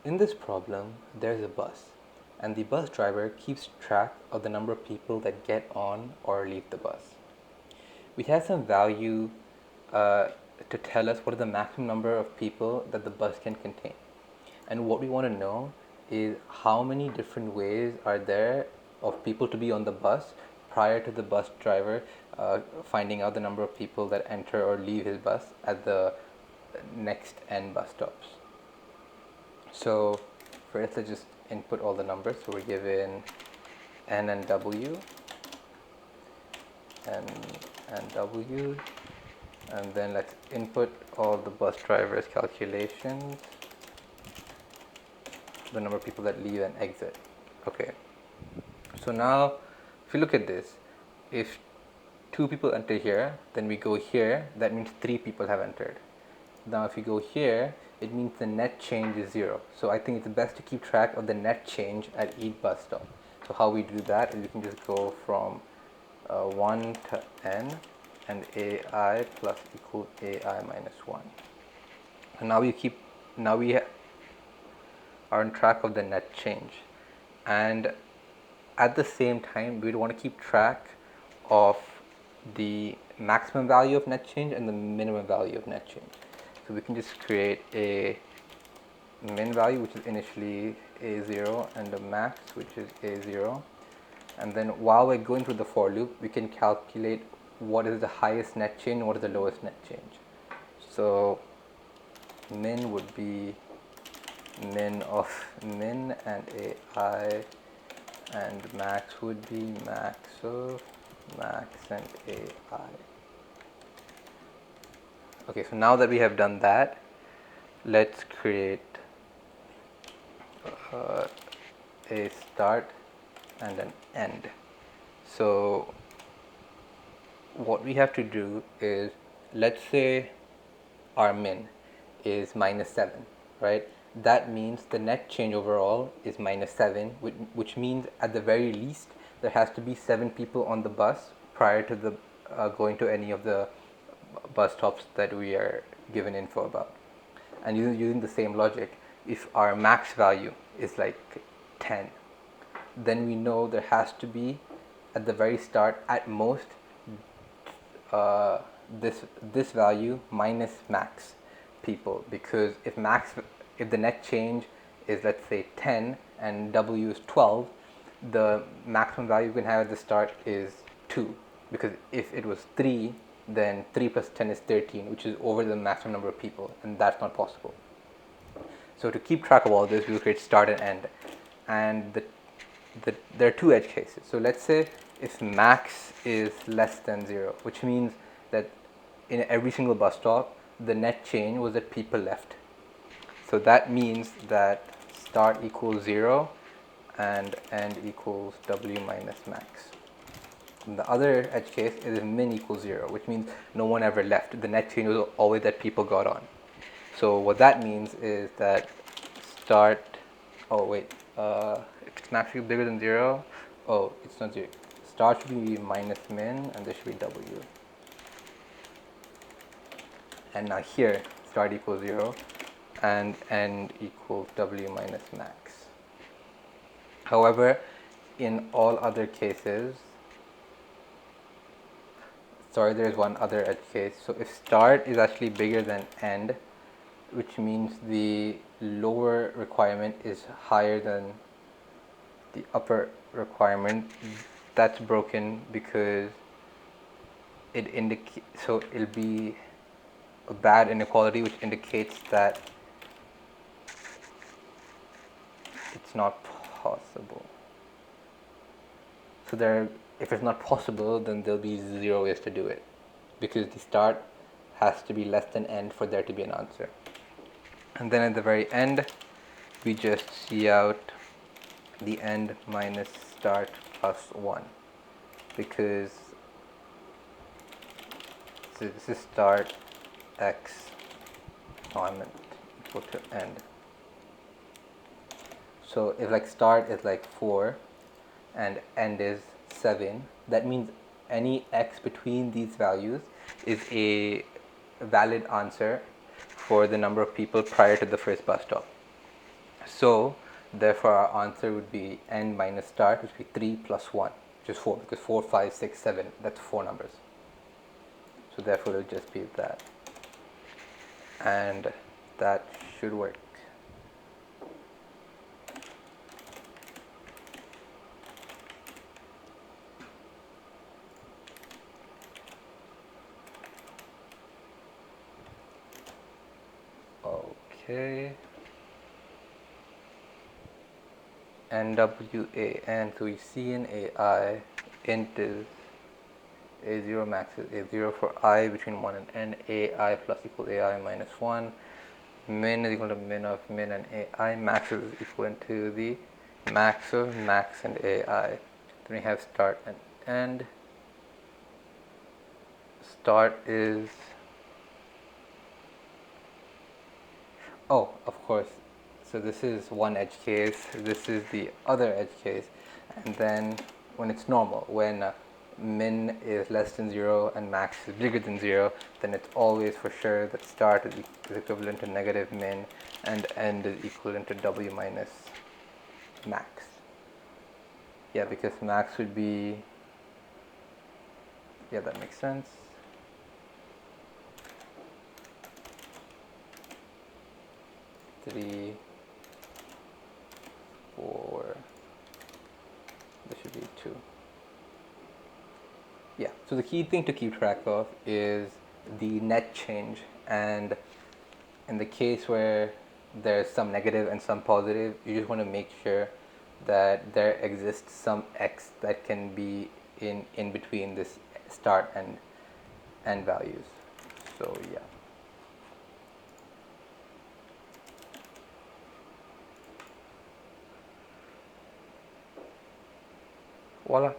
In this problem, there's a bus, and the bus driver keeps track of the number of people that get on or leave the bus. We have some value uh, to tell us what is the maximum number of people that the bus can contain. And what we want to know is how many different ways are there of people to be on the bus prior to the bus driver finding out the number of people that enter or leave his bus at the next n bus stops. So first, let's just input all the numbers. So we're given n and w, and w, and then let's input all the bus drivers' calculations, the number of people that leave and exit. Okay, so now if you look at this, if 2 people enter here, then we go here, that means 3 people have entered. Now if you go here, it means the net change is 0. So I think it's best to keep track of the net change at each bus stop. So how we do that is we can just go from 1 to n, and ai plus equal ai minus 1. And now we are on track of the net change. And at the same time, we'd want to keep track of the maximum value of net change and the minimum value of net change. So we can just create a min value, which is initially a0, and a max, which is a0. And then while we're going through the for loop, we can calculate what is the highest net change and what is the lowest net change. So min would be min of min and ai, and max would be max of max and ai. Okay, so now that we have done that, let's create a start and an end. So what we have to do is, let's say our min is -7, right? That means the net change overall is -7, which means at the very least there has to be 7 people on the bus prior to the going to any of the bus stops that we are given info about. And using the same logic, if our max value is like 10, then we know there has to be at the very start at most this value minus max people, because if the net change is, let's say, 10 and w is 12, the maximum value you can have at the start is 2, because if it was 3, then 3 plus 10 is 13, which is over the maximum number of people, and that's not possible. So to keep track of all this, we'll create start and end, and there are 2 edge cases. So let's say if max is less than 0, which means that in every single bus stop the net change was that people left. So that means that start equals 0 and end equals w minus max. And the other edge case is if min equals 0, which means no one ever left. The net change was always that people got on. So what that means is that start, if it's max bigger than 0, it's not 0. Start should be minus min, and this should be w. And now here, start equals 0 and end equals w minus max. However, in all other cases, there is one other edge case. So if start is actually bigger than end, which means the lower requirement is higher than the upper requirement, that's broken, because it indicates, so it'll be a bad inequality, which indicates that it's not possible. So if it's not possible, then there'll be 0 ways to do it, because the start has to be less than end for there to be an answer. And then at the very end, we just see out the end minus start plus 1, because this is start x element equal to end. So if like start is like 4 and end is 7, that means any x between these values is a valid answer for the number of people prior to the first bus stop. So therefore our answer would be n minus start, which would be 3 plus 1, which is 4, because 4, 5, 6, 7, that's 4 numbers. So therefore it will just be that. And that should work. Okay. NWAN, so we see in AI, int is A0, max is A0 for I between 1 and n, AI plus equal AI minus 1, min is equal to min of min and AI, max is equivalent to the max of max and AI. Then we have start and end. Start is, oh, of course, so this is one edge case, this is the other edge case, and then when it's normal, when min is less than 0 and max is bigger than 0, then it's always for sure that start is equivalent to negative min and end is equivalent to w minus max. Yeah, because max would be, yeah, that makes sense. Three, 4, this should be 2. Yeah, so the key thing to keep track of is the net change, and in the case where there's some negative and some positive, you just want to make sure that there exists some x that can be in between this start and end values. So yeah. Voila.